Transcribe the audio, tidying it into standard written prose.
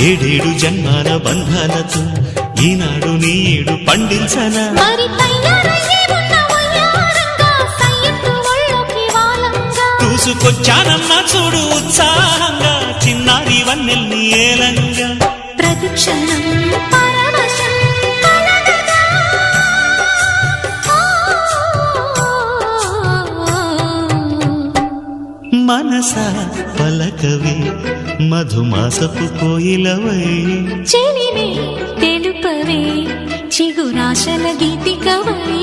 ఏడేడు జన్మాల బంధాలతో ఈనాడు నీడు పండించనా మరి తయారయ్యే ఉన్న వయ్యారంగా సయ్యత్తు ఒళ్ళోకి వాలంగా చూసుకొచ్చానమ్మా చూడు ఉత్సాహంగా చిన్నారి వన్నెల్ని ఏలంగా ప్రతిక్షణం పరవశం కలగగా. మనసా పలకవే మధుమాసపు కోయిలవై చెలిమే తెలుపవే చిగురాశల గీతికవై